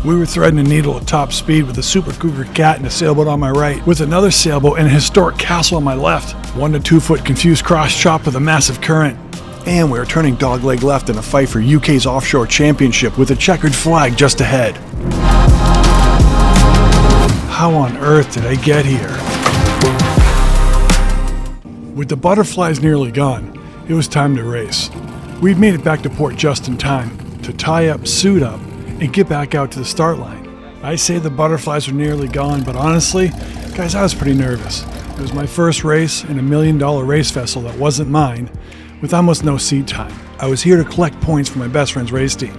We were threading a needle at top speed with a Super Cougar Cat and a sailboat on my right, with another sailboat and a historic castle on my left. 1 to 2 foot confused cross chop with a massive current. And we were turning dogleg left in a fight for UK's Offshore Championship with a checkered flag just ahead. How on earth did I get here? With the butterflies nearly gone, it was time to race. We'd made it back to port just in time to tie up, suit up, and get back out to the start line. I say the butterflies were nearly gone, but honestly, guys, I was pretty nervous. It was my first race in a $1 million race vessel that wasn't mine, with almost no seat time. I was here to collect points for my best friend's race team,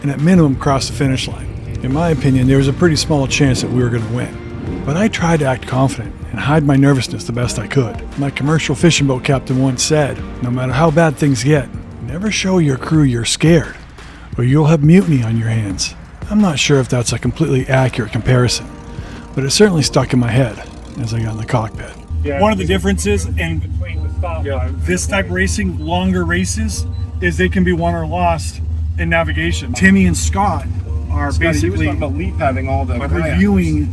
and at minimum cross the finish line. In my opinion, there was a pretty small chance that we were going to win. But I tried to act confident and hide my nervousness the best I could. My commercial fishing boat captain once said, no matter how bad things get, never show your crew you're scared, or you'll have mutiny on your hands. I'm not sure if that's a completely accurate comparison, but it certainly stuck in my head as I got in the cockpit. Yeah. One of the differences in this type of racing, longer races, is they can be won or lost in navigation. Timmy and Scott are basically he was talking about Leap having all the reviewing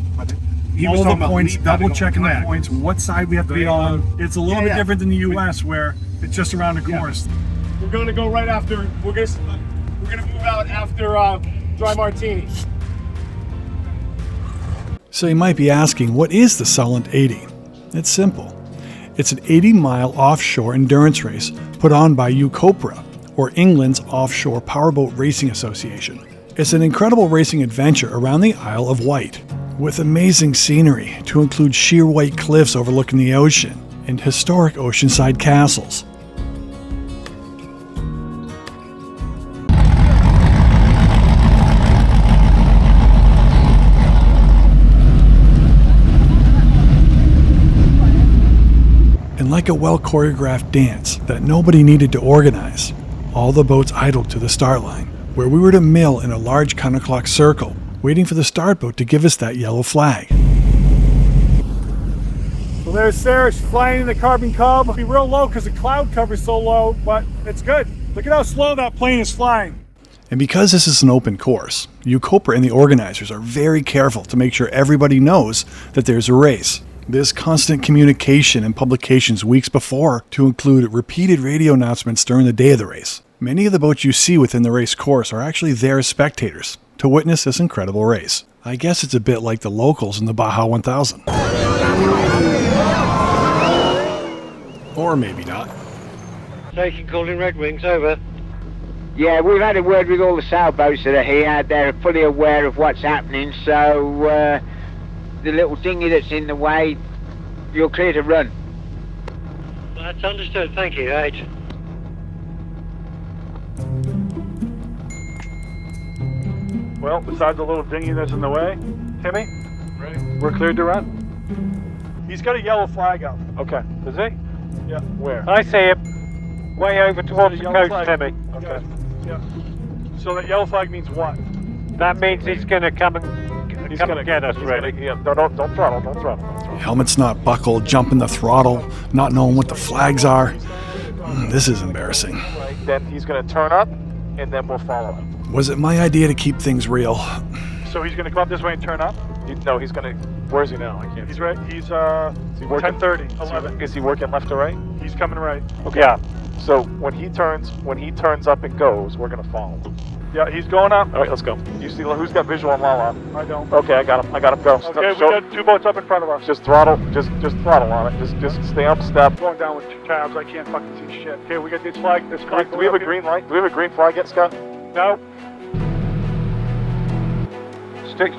all the points, double checking the points, what side we have to be on. It's a little bit different than the US where it's just around a course. We're going to go right after. We're going to move out after Dry Martini. So you might be asking, what is the Solent 80? It's simple. It's an 80-mile offshore endurance race put on by UKOPRA, or England's Offshore Powerboat Racing Association. It's an incredible racing adventure around the Isle of Wight, with amazing scenery to include sheer white cliffs overlooking the ocean and historic oceanside castles. And like a well-choreographed dance that nobody needed to organize, all the boats idled to the start line, where we were to mill in a large counterclock circle, waiting for the start boat to give us that yellow flag. So there's Sarah, she's flying in the Carbon Cub. It'll be real low because the cloud cover's so low, but it's good. Look at how slow that plane is flying. And because this is an open course, UKOPRA and the organizers are very careful to make sure everybody knows that there's a race. There's constant communication and publications weeks before to include repeated radio announcements during the day of the race. Many of the boats you see within the race course are actually there as spectators to witness this incredible race. I guess it's a bit like the locals in the Baja 1000. Or maybe not. Station calling Red Wings, over. Yeah, we've had a word with all the sailboats that are here. They're fully aware of what's happening, so the little dinghy that's in the way, you're clear to run. That's understood, thank you, H. Well, besides the little dinghy that's in the way, Timmy, we're cleared to run. He's got a yellow flag up. Okay. Does he? Yeah. Where? I see him. Way over towards the coast, Timmy. Okay. Yeah. So that yellow flag means what? That means he's going to come and get us ready. Don't throttle. Helmet's not buckled, jumping the throttle, not knowing what the flags are. This is embarrassing. Then he's going to turn up, and then we'll follow him. Was it my idea to keep things real? So he's going to come up this way and turn up? No, he's going to. Where is he now? I can't. He's right. He's 10:30, 11. Is he working left to right? He's coming right. Okay. Yeah. So when he turns up and goes, we're going to follow him. Yeah, he's going up. All right, let's go. You see who's got visual on Lala? I don't. Okay, I got him. Go. Okay, we got 2 boats up in front of us. Just throttle. Just throttle on it. Just stay up step. I'm going down with 2 tabs. I can't fucking see shit. Okay, we got this flag. Do we have a green light? Do we have a green flag yet, Scott? No.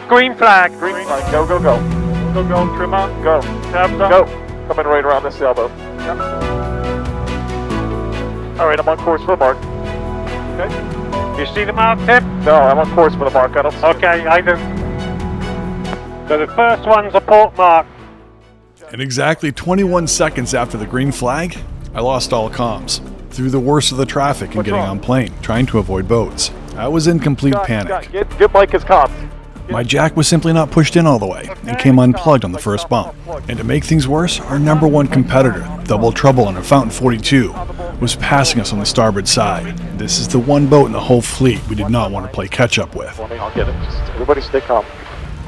Green flag. Green flag. Go. Go. Trim up. Go. Tabs up. Go. Coming right around this sailboat. Yep. All right, I'm on course for the mark. Okay. You see the mark, Tim? No, I'm on course for the mark. I don't see Okay, I do. So the first one's a port mark. And exactly 21 seconds after the green flag, I lost all comms. Through the worst of the traffic and getting on plane, trying to avoid boats. I was in complete panic. Get Mike his comms. My jack was simply not pushed in all the way and came unplugged on the first bump. And to make things worse, our number one competitor, Double Trouble on a Fountain 42, was passing us on the starboard side. This is the one boat in the whole fleet we did not want to play catch up with. I'll get it. Just everybody stay calm.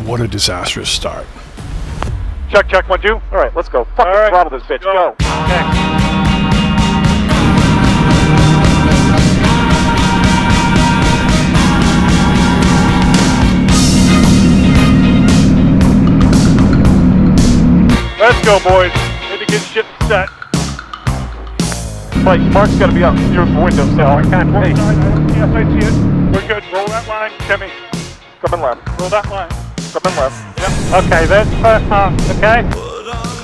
What a disastrous start. Check, 1, 2. All right, let's go. Fucking throttle this bitch. Go. Okay. Let's go, boys. Need to get shit set. Mike, Mark's got to be out near the window, so I can't. Hey. Yes, I see it. We're good. Roll that line, Timmy. Come in left. Roll that line. Come in left. Yep. Okay, there's the first mark. Okay.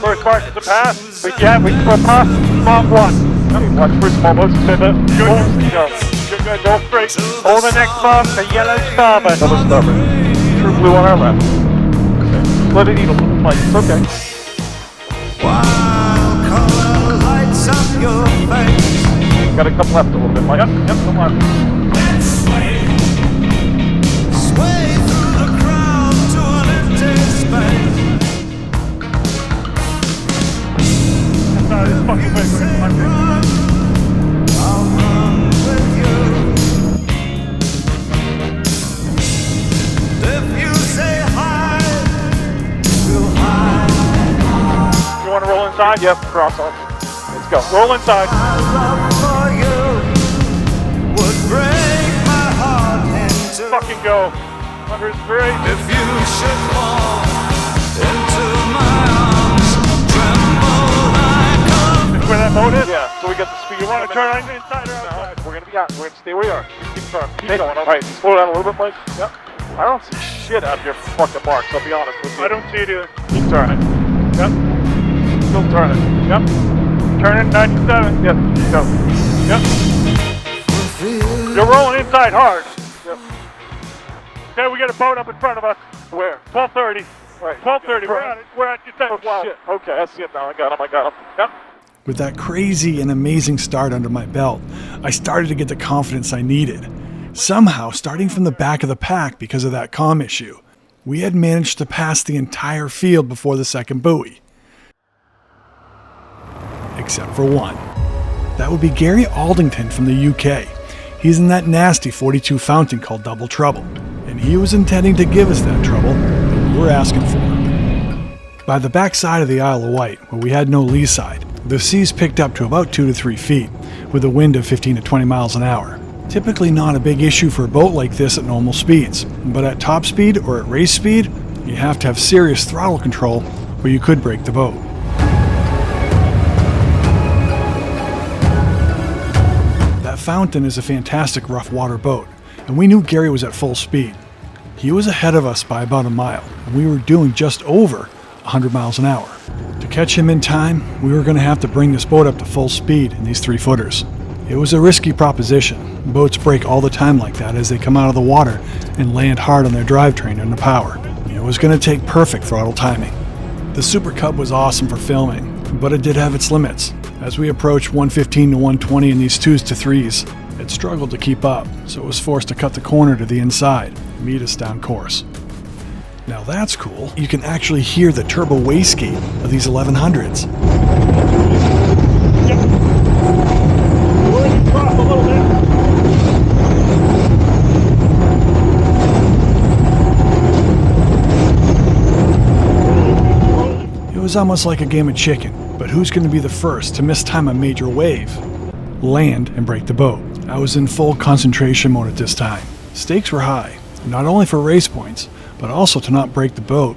First mark is a pass. We're past mark 1. Watch for small boats. Good. Good. Go straight. Hold the next mark. The yellow starboard. Double starboard. True blue on our left. Okay. Let it eat a little, Mike. Okay. Wild color lights up your face. Gotta come left a little bit, Mike. Yep, come left. And sway through the crowd to an empty space. This fucking way, I'll run with you. If you say hi, we'll hide. You want to roll inside? Yep, cross on. Let's go. Roll inside. My love for you would break my heart into. Fucking go. 103. If you should fall into my arms, tremble like a. Where that boat is? Yeah, so we got the speed. You want to turn on inside or outside? We're going to be out. We're going to stay where we are. Keep going. All right, slow down a little bit, Mike. Yep. I don't see shit out of your fucking marks, I'll be honest with you. I don't see it either. Keep turning. Yep. Still turning. Yep. Turning 97. Yep. Go. Yep. You're rolling inside hard. Yep. Okay, we got a boat up in front of us. Where? 1230. Right. 1230. We're at it. We're at your Oh, wow. Shit. Okay, I see it now. I got him. Yep. With that crazy and amazing start under my belt, I started to get the confidence I needed. Somehow, starting from the back of the pack because of that comm issue, we had managed to pass the entire field before the second buoy. Except for one. That would be Gary Aldington from the UK. He's in that nasty 42 fountain called Double Trouble, and he was intending to give us that trouble that we were asking for. By the backside of the Isle of Wight, where we had no lee side, the seas picked up to about 2 to 3 feet, with a wind of 15 to 20 miles an hour. Typically not a big issue for a boat like this at normal speeds, but at top speed or at race speed, you have to have serious throttle control or you could break the boat. That Fountain is a fantastic rough water boat, and we knew Gary was at full speed. He was ahead of us by about a mile, and we were doing just over 100 miles an hour. To catch him in time, we were going to have to bring this boat up to full speed in these 3-footers. It was a risky proposition. Boats break all the time like that as they come out of the water and land hard on their drivetrain under power. It was going to take perfect throttle timing. The Super Cub was awesome for filming, but it did have its limits. As we approached 115 to 120 in these 2s to 3s, it struggled to keep up, so it was forced to cut the corner to the inside and meet us down course. Now that's cool. You can actually hear the turbo wastegate of these 1100s. Cross a little bit. It was almost like a game of chicken, but who's going to be the first to mistime a major wave? Land and break the boat. I was in full concentration mode at this time. Stakes were high, not only for race points, but also to not break the boat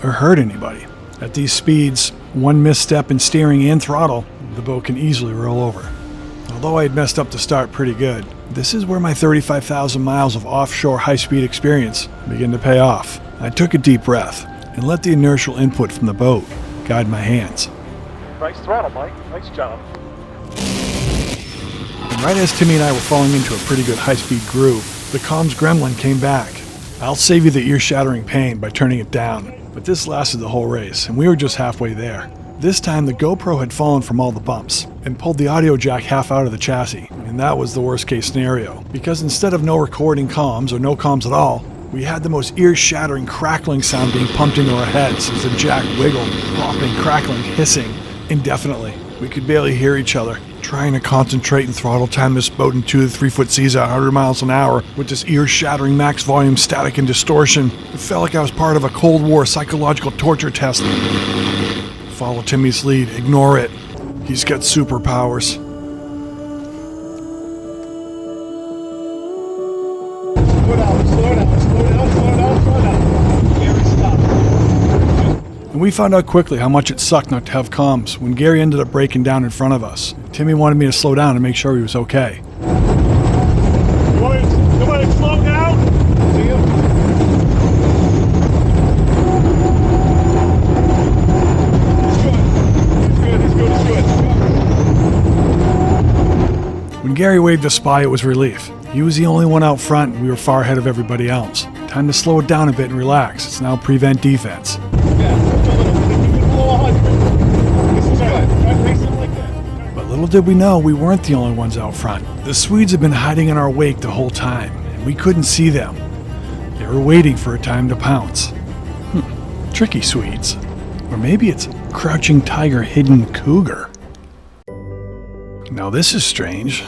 or hurt anybody. At these speeds, one misstep in steering and throttle, the boat can easily roll over. Although I had messed up the start pretty good, this is where my 35,000 miles of offshore high-speed experience began to pay off. I took a deep breath and let the inertial input from the boat guide my hands. Nice throttle, Mike. Nice job. And right as Timmy and I were falling into a pretty good high-speed groove, the comms gremlin came back. I'll save you the ear-shattering pain by turning it down, but this lasted the whole race, and we were just halfway there. This time the GoPro had fallen from all the bumps and pulled the audio jack half out of the chassis, and that was the worst case scenario, because instead of no recording comms or no comms at all, We had the most ear-shattering crackling sound being pumped into our heads as the jack wiggled, popping, crackling, hissing indefinitely. We could barely hear each other, trying to concentrate and throttle time this boat in 2 to 3 foot seas at 100 miles an hour with this ear-shattering max volume static and distortion. It felt like I was part of a Cold War psychological torture test. Follow Timmy's lead, ignore it. He's got superpowers. Slow down, slow down, slow down, slow down, slow down. Gary, stop. And we found out quickly how much it sucked not to have comms when Gary ended up breaking down in front of us. Timmy wanted me to slow down and make sure he was okay. You want to slow down? See him? He's good. When Gary waved us by, it was relief. He was the only one out front and we were far ahead of everybody else. Time to slow it down a bit and relax. It's now prevent defense. But little did we know we weren't the only ones out front. The Swedes had been hiding in our wake the whole time, and we couldn't see them. They were waiting for a time to pounce. Tricky Swedes. Or maybe it's crouching tiger, hidden cougar. Now this is strange.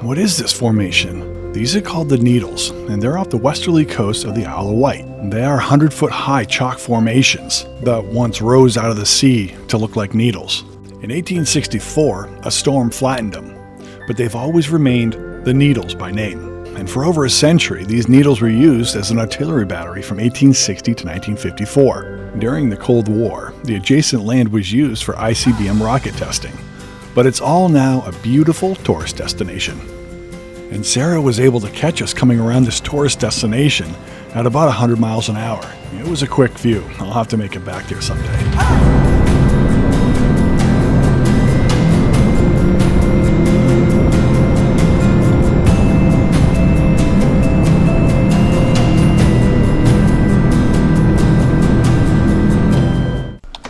What is this formation? These are called the Needles, and they're off the westerly coast of the Isle of Wight. They are 100-foot-high chalk formations that once rose out of the sea to look like needles. In 1864, a storm flattened them, but they've always remained the Needles by name. And for over a century, these needles were used as an artillery battery from 1860 to 1954. During the Cold War, the adjacent land was used for ICBM rocket testing, but it's all now a beautiful tourist destination. And Sarah was able to catch us coming around this tourist destination at about 100 miles an hour. It was a quick view. I'll have to make it back there someday.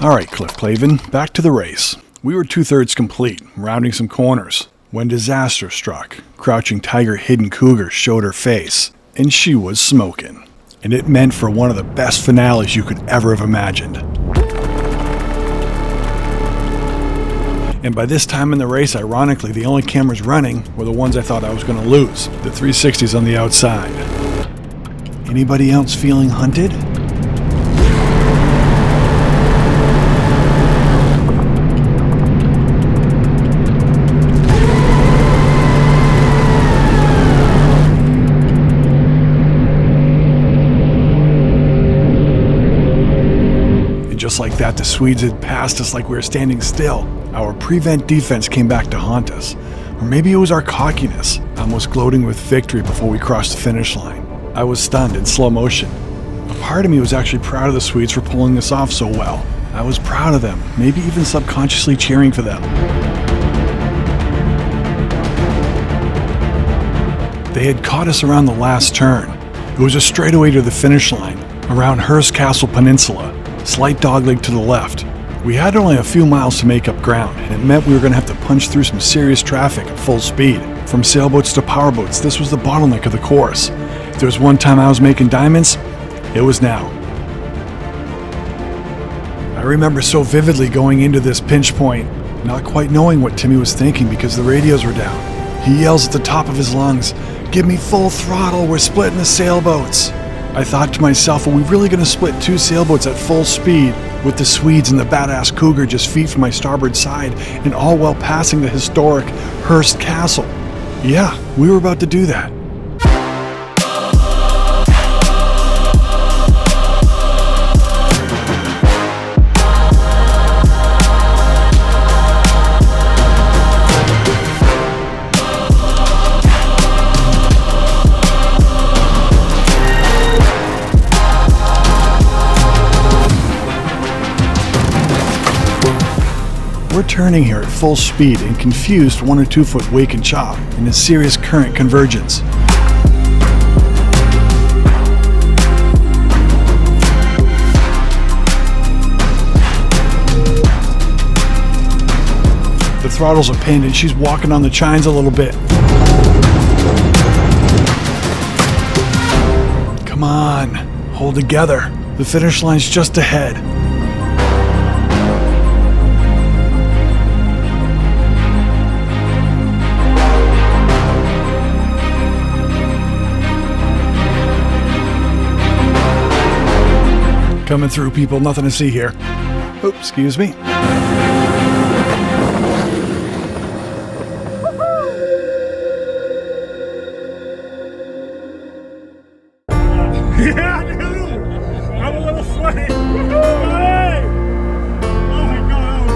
Alright, Cliff Clavin, back to the race. We were 2/3 complete, rounding some corners, when disaster struck. Crouching tiger, hidden cougar showed her face, and she was smoking. And it meant for one of the best finales you could ever have imagined. And by this time in the race, ironically, the only cameras running were the ones I thought I was going to lose, the 360s on the outside. Anybody else feeling hunted? Just like that, the Swedes had passed us like we were standing still. Our prevent defense came back to haunt us. Or maybe it was our cockiness, almost gloating with victory before we crossed the finish line. I was stunned in slow motion. A part of me was actually proud of the Swedes for pulling this off so well. I was proud of them, maybe even subconsciously cheering for them. They had caught us around the last turn. It was a straightaway to the finish line, around Hurst Castle Peninsula. Slight dogleg to the left. We had only a few miles to make up ground, and it meant we were going to have to punch through some serious traffic at full speed. From sailboats to powerboats, this was the bottleneck of the course. If there was one time I was making diamonds, it was now. I remember so vividly going into this pinch point, not quite knowing what Timmy was thinking because the radios were down. He yells at the top of his lungs, "Give me full throttle, we're splitting the sailboats." I thought to myself, are we really going to split 2 sailboats at full speed with the Swedes and the badass cougar just feet from my starboard side and all while passing the historic Hurst Castle? Yeah, we were about to do that. We're turning here at full speed in confused 1 or 2 foot wake and chop in a serious current convergence. The throttles are pinned and she's walking on the chines a little bit. Come on, hold together. The finish line's just ahead. Coming through, people. Nothing to see here. Oops, excuse me. Yeah, dude! I'm a little sweaty. Hey! Oh my god, that was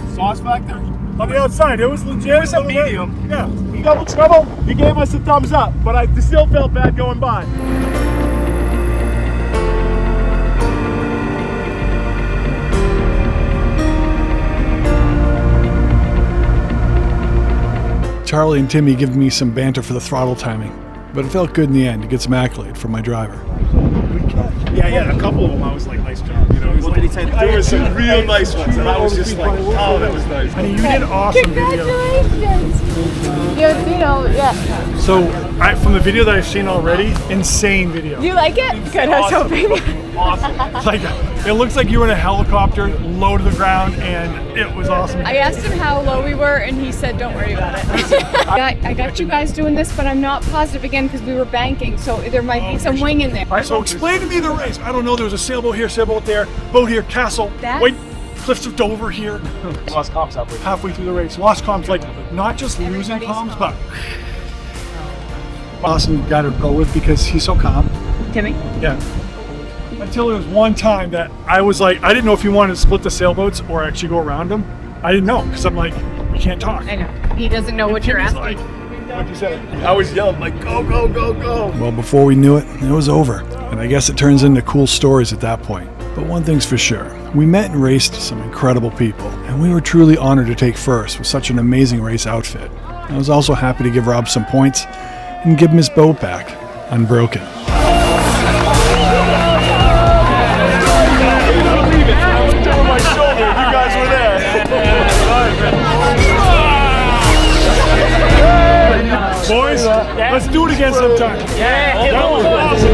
awesome. Sauce factor? On the outside, it was legit. It was a medium. Yeah. Double trouble. He gave us a thumbs up, but I still felt bad going by. Charlie and Timmy giving me some banter for the throttle timing, but it felt good in the end to get some accolade from my driver. Yeah, a couple of them I was like, nice job. You know, what did he say? There were some real nice ones, and I was just like, oh, that was nice. Honey, you did awesome video. Congratulations! Yeah. So, from the video that I've seen already, insane video. You like it? Good, I was hoping. Awesome. Like, it looks like you were in a helicopter, low to the ground, and it was awesome. I asked him how low we were, and he said, don't worry about it. I got you guys doing this, but I'm not positive again because we were banking, so there might be some wing in there. All right, so explain to me the race. I don't know, there was a sailboat here, sailboat there, boat here, castle, White, Cliffs of Dover here. Lost comps Halfway through the race. Lost comms, like, not just losing comms, but awesome guy to go with because he's so calm. Timmy? Yeah. Until there was one time that I was like, I didn't know if he wanted to split the sailboats or actually go around them. I didn't know because I'm like, we can't talk. I know. He doesn't know what you're Timmy's asking. like you said, I was yelling like, go, go, go, go. Well, before we knew it, it was over. And I guess it turns into cool stories at that point. But one thing's for sure, we met and raced some incredible people, and we were truly honored to take first with such an amazing race outfit. I was also happy to give Rob some points and give him his boat back, unbroken. Boys, let's do it again sometime. Yeah, that was awesome.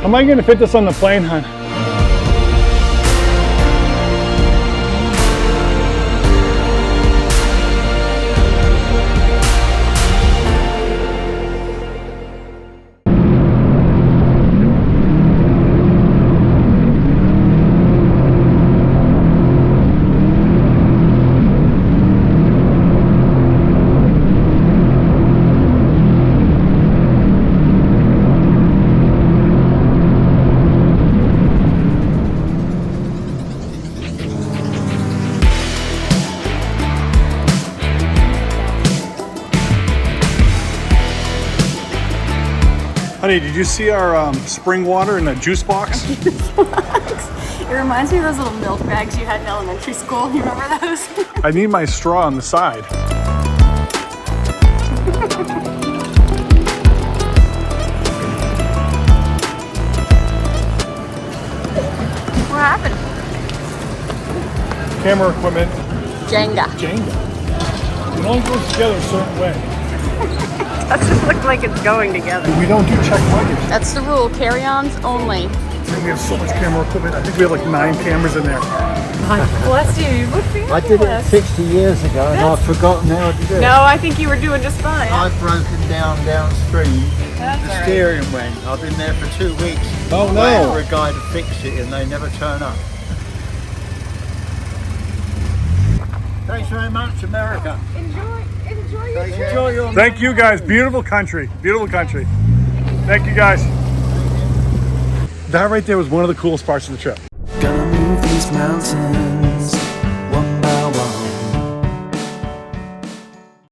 Am I going to fit this on the plane, hon? Honey, did you see our spring water in a juice box? It reminds me of those little milk bags you had in elementary school. You remember those? I need my straw on the side. What happened? Camera equipment. Jenga. Jenga. It only goes together a certain way. Doesn't look like it's going together. We don't do check luggage. That's the rule. Carry-ons only. And we have so much camera equipment. I think we have like 9 cameras in there. Bless you. You look fabulous. I did it 60 years ago and I've forgotten how to do it. No, I think you were doing just fine. I've broken down downstream. That's The all right. steering went. I've been there for 2 weeks. Oh, no. Waiting for a guy to fix it and they never turn up. Thanks very much, America. Enjoy your Thank you guys. Beautiful country. Beautiful country. Thank you guys. That right there was one of the coolest parts of the trip. Gonna move these mountains.